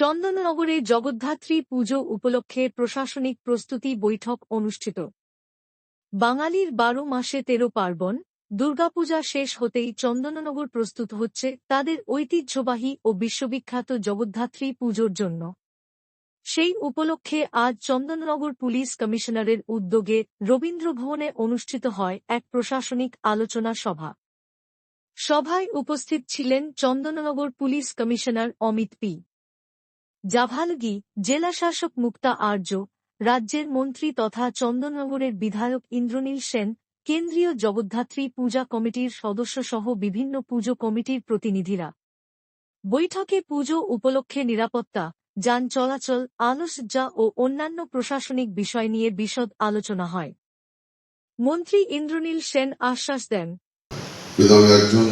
চন্দননগরে জগদ্ধাত্রী পুজো উপলক্ষে প্রশাসনিক প্রস্তুতি বৈঠক অনুষ্ঠিত। বাঙালির ১২ মাসে ১৩ পার্বণ, দুর্গাপূজা শেষ হতেই চন্দননগর প্রস্তুত হচ্ছে তাদের ঐতিহ্যবাহী ও বিশ্ববিখ্যাত জগদ্ধাত্রী পুজোর জন্য। সেই উপলক্ষে আজ চন্দননগর পুলিশ কমিশনারের উদ্যোগে রবীন্দ্রভবনে অনুষ্ঠিত হয় এক প্রশাসনিক আলোচনা সভা। সভায় উপস্থিত ছিলেন Chandannagar police commissioner Amit P. Javalgi, জেলাশাসক মুক্তা আর্য, রাজ্যের মন্ত্রী তথা চন্দননগরের বিধায়ক ইন্দ্রনীল সেন, কেন্দ্রীয় জগদ্ধাত্রী পূজা কমিটির সদস্যসহ বিভিন্ন পুজো কমিটির প্রতিনিধিরা। বৈঠকে পুজো উপলক্ষে নিরাপত্তা, যান চলাচল, আলোকসজ্জা ও অন্যান্য প্রশাসনিক বিষয় নিয়ে বিশদ আলোচনা হয়। মন্ত্রী ইন্দ্রনীল সেন আশ্বাস দেন, একজন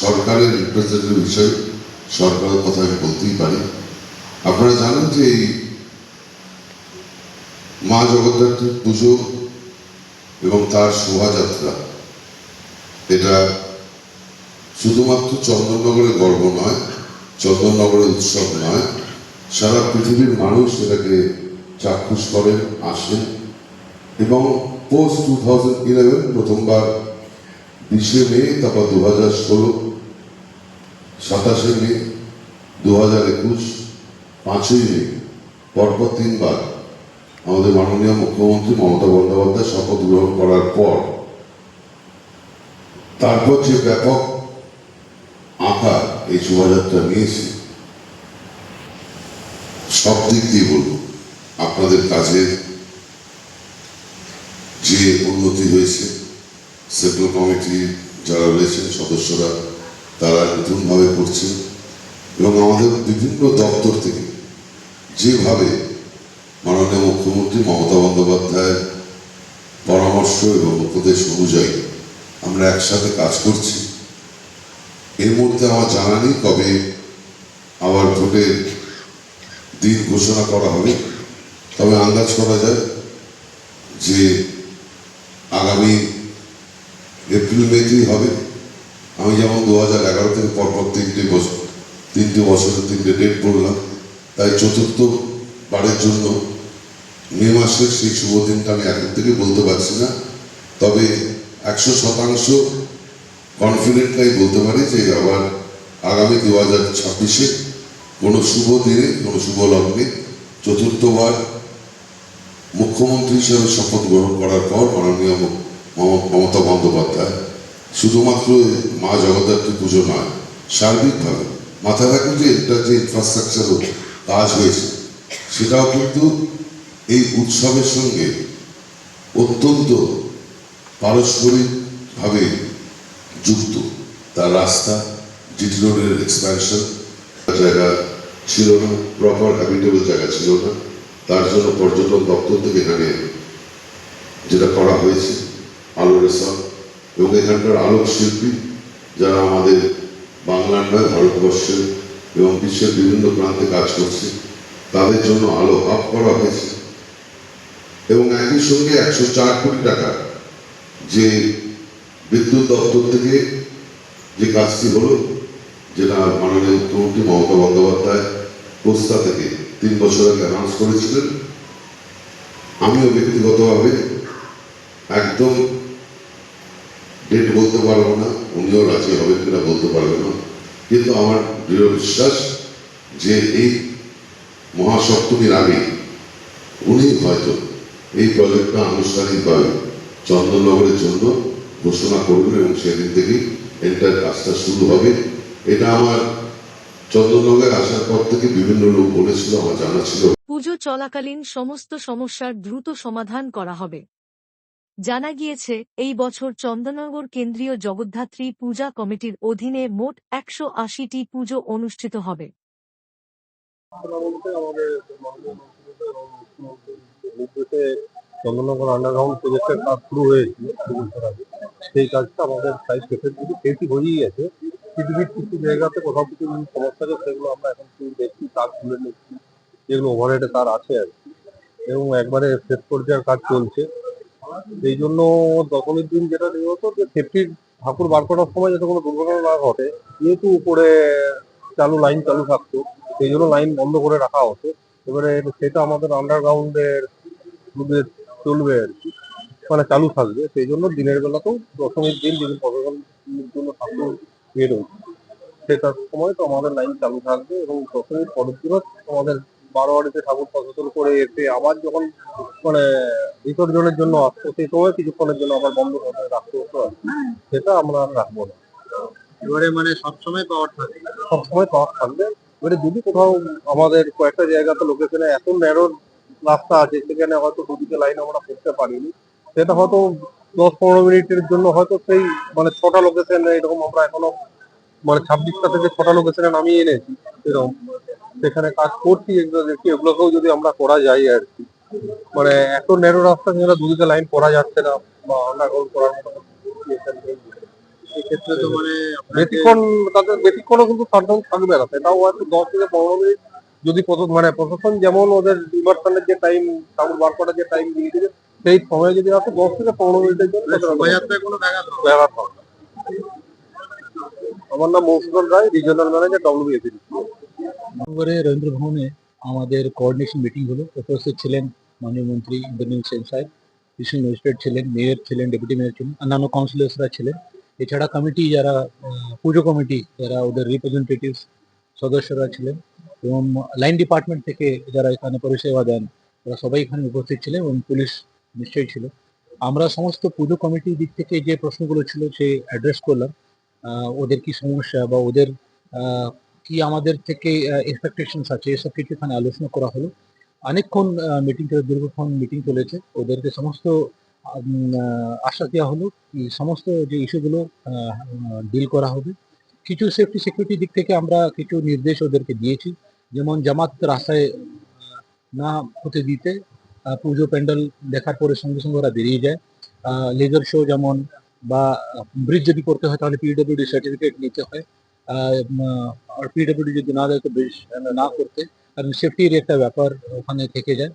সরকারের রিপ্রেজেন্টেটিভ হিসেবে সরকারের কথা আমি বলতেই পারি। আপনারা জানেন যে এই মা জগদ্ধাত্রীর পুজো এবং তার শোভাযাত্রা এটা শুধুমাত্র চন্দননগরের গর্ব নয়, চন্দননগরের উৎসব নয়, সারা পৃথিবীর মানুষ এটাকে চাক্ষুষ করেন, আসেন এবং পোস্ট 2011 প্রথমবার 20 মে, তারপর 2016, 27 মে, 2021, 5ই মে, পরপর 3 বার আমাদের মাননীয় মুখ্যমন্ত্রী মমতা বন্দ্যোপাধ্যায় শপথ গ্রহণ করার পর তারপর যে ব্যাপক আকার এই শোভাযাত্রা নিয়েছে, সব দিক দিয়ে বলবো আপনাদের কাজের যে উন্নতি হয়েছে, সেন্ট্রাল কমিটির যারা রয়েছেন সদস্যরা তারা নতুনভাবে করছেন এবং আমাদের বিভিন্ন দপ্তর থেকে যেভাবে মাননীয় মুখ্যমন্ত্রী মমতা বন্দ্যোপাধ্যায়ের পরামর্শ এবং উপদেশ অনুযায়ী আমরা একসাথে কাজ করছি। এর মধ্যে আমার জানা নেই কবে আবার ভোটের দিন ঘোষণা করা হবে, তবে আন্দাজ করা যায় যে আগামী এপ্রিল মেতেই হবে। আমি যেমন 2011 থেকে পরপর 3টে বছরের 3টে ডেট বললাম, তাই চতুর্থ বারের জন্য মে মাসের সেই শুভ দিনটা আমি এখন থেকে বলতে পারছি না, তবে 100% কনফিডেন্টটাই বলতে পারি যে আবার আগামী 2026-এ কোনো শুভ দিনে, কোনো শুভ লগ্নে চতুর্থবার মুখ্যমন্ত্রী হিসেবে শপথ গ্রহণ করার পর মাননীয় মমতা বন্দ্যোপাধ্যায় শুধুমাত্র মা জগদ্ধাত্রী পুজো নয়, সার্বিকভাবে মাথায় রাখুন যে এটা যে ইনফ্রাস্ট্রাকচার কাজ হয়েছে সেটাও কিন্তু এই উৎসবের সঙ্গে অত্যন্ত পারস্পরিকভাবে যুক্ত। তার রাস্তা, জিটি রোডের এক্সপ্যানশন জায়গা ছিল না, প্রপার হ্যাবিটেবল জায়গা ছিল না, তার জন্য পর্যটন দপ্তর থেকে এখানে যেটা করা হয়েছে আলো রেসর্ট এবং এখানকার আলোক শিল্পী যারা আমাদের বাংলার নয় ভারতবর্ষের এবং বিশ্বের বিভিন্ন প্রান্তে কাজ করছে তাদের জন্য আলো হাব করা হয়েছে এবং একই সঙ্গে 104 কোটি টাকা যে বিদ্যুৎ দপ্তর থেকে যে কাজটি হলো, যেটা মাননীয় মুখ্যমন্ত্রী মমতা বন্দ্যোপাধ্যায় পোস্তা থেকে 3 বছর আগে অ্যানাউন্স করেছিলেন। আমিও ব্যক্তিগতভাবে একদম ডেট বলতে পারবো না, উনিও রাজি হবেন কিনা বলতে পারবেন না, কিন্তু আমার দৃঢ় বিশ্বাস যে এই মহাসপ্তমীর আগে উনি হয়তো এই প্রজেক্টটা আনুষ্ঠানিকভাবে চন্দননগরের জন্য ঘোষণা করবেন এবং সেদিন থেকেই এন্টার কাজটা শুরু হবে। এটা আমার চন্দননগরে আসার পর থেকে বিভিন্ন লোক বলেছিল, আমার জানা ছিল। পুজো চলাকালীন সমস্ত সমস্যার দ্রুত সমাধান করা হবে। জানা গিয়েছে, এই বছর চন্দননগর কেন্দ্রীয় জগদ্ধাত্রী পূজা কমিটির অধীনে মোট 180টি পুজো অনুষ্ঠিত হবে। চন্দননগর আন্ডারগ্রাউন্ড প্রজেক্টের কাজ শুরু হয়েছে, সেই কাজটা আমাদের প্রায় শেষের দিকে শেষই হয়েই গেছে। পৃথিবীর কিছু জায়গাতে কোথাও কিছু সমস্যা আছে, সেগুলো আমরা এখন দেখছি, তার তুলে নিচ্ছি, যেগুলো ওভারহেডে তার আছে আর কি, এবং একবারে শেষ পর্যায়ের কাজ চলছে। এই জন্য দশমীর দিন যেটা নিয়ে হতো যে সেফটির ঠাকুর বার করার সময় যাতে কোনো দুর্ঘটনা না ঘটে, যেহেতু উপরে লাইন চালু থাকতো, সেই জন্য লাইন বন্ধ করে রাখা হতো। এবারে সেটা আমাদের আন্ডারগ্রাউন্ডের চলবে আর কি, মানে চালু থাকবে। সেই জন্য দিনের বেলাতেও দশমীর দিন যেদিন প্রশাসনের জন্য ঠাকুর বেরোয় সেটার সময় তো আমাদের লাইন চালু থাকবে, এবং দশমীর পরের দিনও আমাদের বারোয়ারিতে ঠাকুর প্রশাসন করে এসে আবার যখন মানে বিসর্জনের জন্য আসতো সেই সময় কিছুক্ষণের জন্য আবার বন্ধ করে রাখতে হতো আর কি। সেটা আমরা আর রাখবো না। এবারে মানে সবসময় পাওয়ার থাকে। সবসময় পাওয়ার থাকবে। এবারে যদি কোথাও আমাদের কয়েকটা জায়গাতে লোকেশনে এত ন্যারো রাস্তা আছে সেখানে হয়তো দুদিকে লাইন আমরা করতে পারিনি, সেটা হয়তো 10-15 মিনিটের জন্য হয়তো সেই মানে 6টা লোকেশন এরকম আমরা এখনো মানে 26টা থেকে 6টা লোকেশনে নামিয়ে এনেছি এরকম, সেখানে কাজ করছি। এগুলো দেখি এগুলোকেও যদি আমরা করা যায় আর কি, মানে এত ন্যারো রাস্তা যেটা দুদিকে লাইন করা যাচ্ছে না বা আন্ডারগ্রাউন্ড করার মতো situation নেই। এক্ষেত্রে তো মানে বেশিক্ষণ তাদের বেশিক্ষণও কিন্তু শাটডাউন থাকবে না, সেটাও হয়তো 10 থেকে 15 মিনিট যদি মানে প্রশাসন যেমন ওদের ডিভার্সনের যে টাইম ঠাকুর বার করার যে টাইম দিয়ে দিবে সেই সময় যদি আসে 10 থেকে 15 মিনিটের জন্য শোভাযাত্রায় কোনো ব্যাঘাত হবে না। ব্যাঘাত হবে না। আমার নাম মৌসুদন রায়, রিজিওনাল ম্যানেজার WBSC। নভেম্বরে রবীন্দ্র ভবনে আমাদের কোঅর্ডিনেশন মিটিং হলো। উপস্থিত ছিলেন মাননীয় মন্ত্রী ইন্দ্রনীল সেন সাহেব, ডিস্ট্রিক্ট ম্যাজিস্ট্রেট ছিলেন, মেয়র ছিলেন, ডেপুটি মেয়র ছিলেন, অন্যান্য কাউন্সিলর্সরা ছিলেন। এছাড়া কমিটি যারা পুজো কমিটি যারা ওদের রিপ্রেজেন্টেটিভ সদস্যরা ছিলেন, এবং লাইন ডিপার্টমেন্ট থেকে যারা এখানে পরিষেবা দেন তারা সবাই এখানে উপস্থিত ছিলেন, এবং পুলিশ নিশ্চয়ই ছিল। আমরা সমস্ত পুজো কমিটির দিক থেকে যে প্রশ্নগুলো ছিল সে অ্যাড্রেস করলাম। ওদের কি সমস্যা বা ওদের কি আমাদের থেকে এক্সপেকটেশনস আছে এসব কিছু এখানে আলোচনা করা হলো। অনেকক্ষণ মিটিং চলে, দীর্ঘক্ষণ মিটিং চলেছে। ওদেরকে সমস্ত আশ্বাস দেওয়া হলো কি সমস্ত যে ইস্যুগুলো ডিল করা হবে। কিছু সেফটি সিকিউরিটি দিক থেকে আমরা কিছু নির্দেশ ওদেরকে দিয়েছি, যেমন জামাত রাস্তায় না হতে দিতে, পুজো প্যান্ডেল দেখার পরে সঙ্গে সঙ্গে ওরা বেরিয়ে যায়। লেজার শো যেমন বা ব্রিজ যদি করতে হয় তাহলে পিডব্লিউডি সার্টিফিকেট নিতে হয়, আর পিডব্লিউডি যদি না দেয় তো ব্রিজ না করতে, কারণ সেফটির একটা ব্যাপার ওখানে থেকে যায়।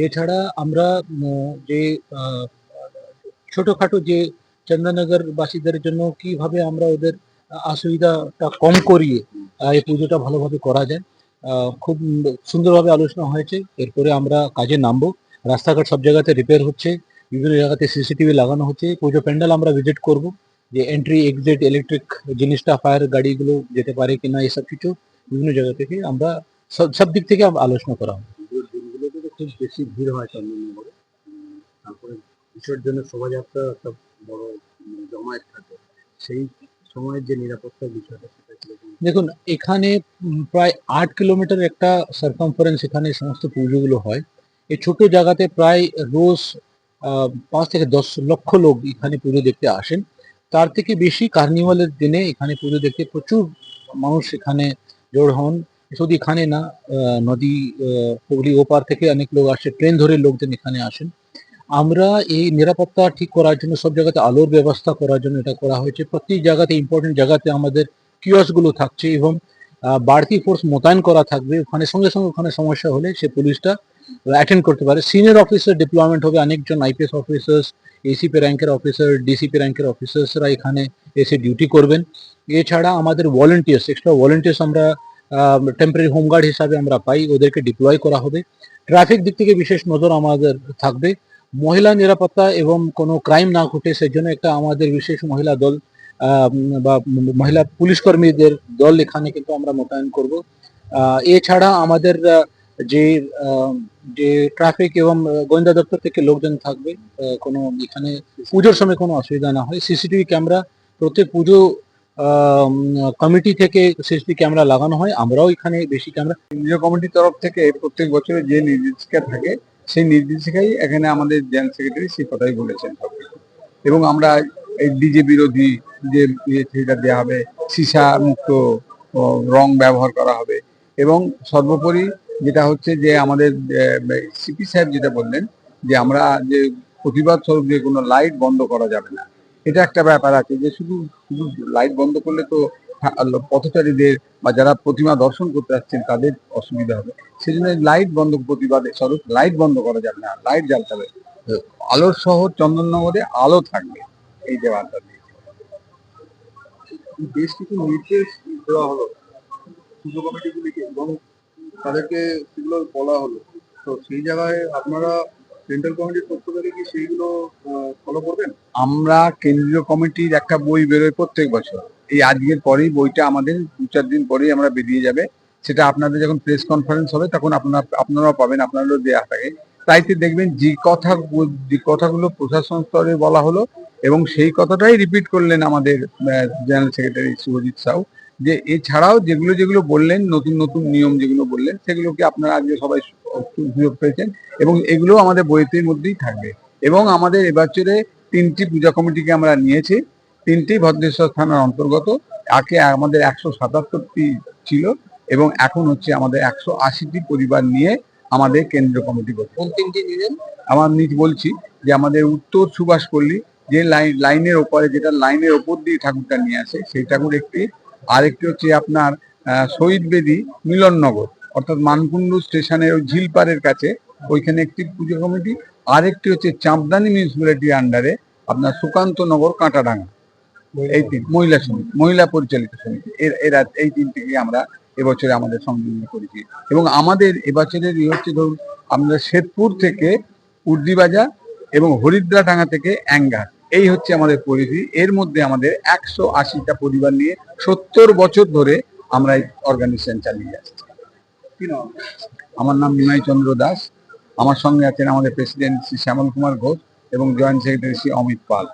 এছাড়া আমরা যে ছোটখাটো যে চন্দননগর বাসীদের জন্য কিভাবে আমরা ওদের অসুবিধাটা কম করিয়ে এই পুজোটা ভালোভাবে করা যায়, খুব সুন্দরভাবে আলোচনা হয়েছে। এরপরে আমরা কাজে নামবো। রাস্তাঘাট সব জায়গাতে রিপেয়ার হচ্ছে, বিভিন্ন জায়গাতে সিসিটিভি লাগানো হচ্ছে। পুজো প্যান্ডেল আমরা ভিজিট করব, যে এন্ট্রি এক্সিট ইলেকট্রিক জিনিসটা ফায়ার গাড়িগুলো যেতে পারে কিনা এসব কিছু বিভিন্ন জায়গা থেকে আমরা সব দিক থেকে আলোচনা করা হবে। দিনগুলোতে তো খুব বেশি ভিড় হয় চন্দননগরে, তারপরে বিসর্জনের শোভাযাত্রা একটা বড় জমায়েত থাকে, সেই সময়ের যে নিরাপত্তার বিষয়টা সেটা কিরকম? দেখুন, এখানে প্রায় 8 কিলোমিটার একটা সার্কামফারেন্স এখানে সমস্ত পুজোগুলো হয়। এই ছোট জায়গাতে প্রায় রোজ 5 থেকে 10 লক্ষ লোক এখানে পুজো দেখতে আসেন। তার থেকে বেশি কার্নিভালের দিনে এখানে পুজো দেখতে প্রচুর মানুষ এখানে জড়ো হন। শুধু এখানে না, নদী হুগলি ওপার থেকে অনেক লোক আসে, ট্রেন ধরে লোকজন এখানে আসেন। আমরা এই নিরাপত্তা ঠিক করার জন্য সব জায়গাতে আলোর ব্যবস্থা করার জন্য এটা করা হয়েছে। প্রত্যেক জায়গাতে ইম্পর্টেন্ট জায়গাতে আমাদের কিয়সগুলো থাকছে, এবং বাড়তি ফোর্স মোতায়েন করা থাকবে। ওখানে সঙ্গে সঙ্গে ওখানে সমস্যা হলে সে পুলিশটা অ্যাটেন্ড করতে পারে। সিনিয়র অফিসার ডিপ্লয়মেন্ট হবে, অনেকজন আইপিএস অফিসার্স, এসিপি র্যাঙ্কের অফিসার, ডিসিপি র্যাঙ্কের অফিসার্সরা এখানে এসে ডিউটি করবেন। এছাড়া আমাদের ভলেন্টিয়ার্স, এক্সট্রা ভলেন্টিয়ার্স আমরা টেম্পোরারি হোমগার্ড হিসাবে আমরা পাই, ওদেরকে ডিপ্লয় করা হবে। ট্রাফিক দিক থেকে বিশেষ নজর আমাদের থাকবে। মহিলা নিরাপত্তা এবং কোনো ক্রাইম না ঘটে সেজন্য একটা আমাদের বিশেষ মহিলা দল বা মহিলা পুলিশ কর্মীদের দল এখানে কিন্তু আমরা মোতায়েন করব। এছাড়া আমাদের যে যে ট্রাফিক এবং গোয়েন্দা দপ্তর থেকে লোকজন থাকবে, কোনো এখানে পুজোর সময় কোনো অসুবিধা না হয়। সিসিটিভি ক্যামেরা প্রত্যেক পুজো কমিটি থেকে সিসিটিভি ক্যামেরা লাগানো হয়, আমরাও এখানে বেশি ক্যামেরা। পুজো কমিটির তরফ থেকে প্রত্যেক বছরে যে নির্দেশিকা থাকে সেই নির্দেশিকাই এখানে আমাদের জেনারেল সেক্রেটারি সেই কথাই বলেছেন সবকিছু। এবং আমরা এই ডিজে বিরোধী যে সেটা দেওয়া হবে, সীসা মুক্ত রং ব্যবহার করা হবে, এবং সর্বোপরি যেটা হচ্ছে যে আমাদের সিপি সাহেব যেটা বললেন যে আমরা যে প্রতিবাদ স্বরূপ যে কোনো লাইট বন্ধ করা যাবে না, এটা একটা ব্যাপার আছে যে শুধু শুধু লাইট বন্ধ করলে তো পথচারীদের বা যারা প্রতিমা দর্শন করতে আসছেন তাদের অসুবিধা হবে। সেই জন্য লাইট বন্ধ, প্রতিবাদের স্বরূপ লাইট বন্ধ করা যাবে না, লাইট জ্বালতে হবে। আলোর শহর চন্দননগরে আলো থাকবে, এই যে বার্তা দিয়ে বেশ কিছু নির্দেশ দেওয়া হলো পুজো কমিটিগুলিকে, এবং তাদেরকে সেগুলো বলা হলো। তো সেই জায়গায় আপনারা সেন্ট্রাল কমিটির পক্ষ থেকে কি সেইগুলো ফলো করবেন? আমরা কেন্দ্রীয় কমিটির একটা বই বেরোয় প্রত্যেক বছর। এই আজকের পরেই বইটা আমাদের 2-4 দিন পরেই আমরা বেরিয়ে যাবে। সেটা আপনাদের যখন প্রেস কনফারেন্স হবে তখন আপনারাও পাবেন, আপনাদেরও দেয়া থাকে। তাইতে দেখবেন যে কথাগুলো প্রশাসন স্তরে বলা হলো এবং সেই কথাটাই রিপিট করলেন আমাদের জেনারেল সেক্রেটারি শুভজিৎ সাউ, যে এছাড়াও যেগুলো যেগুলো বললেন, নতুন নতুন নিয়ম যেগুলো বললেন, সেগুলোকে আপনারা আজকে সবাই সুযোগ পেয়েছেন এবং এগুলো আমাদের বইয়ের মধ্যেই থাকবে। এবং আমাদের এবছরে 3টি পূজা কমিটিকে আমরা নিয়েছি, 3টি ভদ্রেশ্বর থানার অন্তর্গত। আগে আমাদের 177টি ছিল এবং এখন হচ্ছে আমাদের 180টি পরিবার নিয়ে আমাদের কেন্দ্রীয় কমিটি গঠন। কোন 3টি নিলেন? আমার বলছি যে আমাদের উত্তর সুভাষপল্লী, যে লাইনের ওপরে, যেটা লাইনের ওপর দিয়ে ঠাকুরটা নিয়ে আসে, সেই ঠাকুর একটি। আরেকটি হচ্ছে আপনার শহীদ বেদি মিলননগর, অর্থাৎ মানকুণ্ডু স্টেশনের ওই ঝিলপাড়ের কাছে, ওইখানে একটি পুজো কমিটি। আরেকটি হচ্ছে চাঁপদানি মিউনিসিপ্যালিটির আন্ডারে আপনার সুকান্ত নগর কাঁটাডাঙ্গা, এই মহিলা সমিতি, মহিলা পরিচালিত সমিতি। এরা এই 3টিকে আমরা এবছরে আমাদের সংযোজন করেছি। এবং আমাদের এবছরের হচ্ছে ধরুন আমরা শ্বেতপুর থেকে উর্দিবাজার এবং হরিদ্রাডাঙ্গা থেকে অ্যাঙ্গার, এই হচ্ছে আমাদের পরিধি। এর মধ্যে আমাদের 180টা পরিবার নিয়ে 70 বছর ধরে আমরা এই অর্গানাইজেশন চালিয়ে যাচ্ছি। আমার নাম নিমাই চন্দ্র দাস। আমার সঙ্গে আছেন আমাদের প্রেসিডেন্ট শ্রী শ্যামল কুমার ঘোষ এবং জয়েন্ট সেক্রেটারি শ্রী অমিত পাল।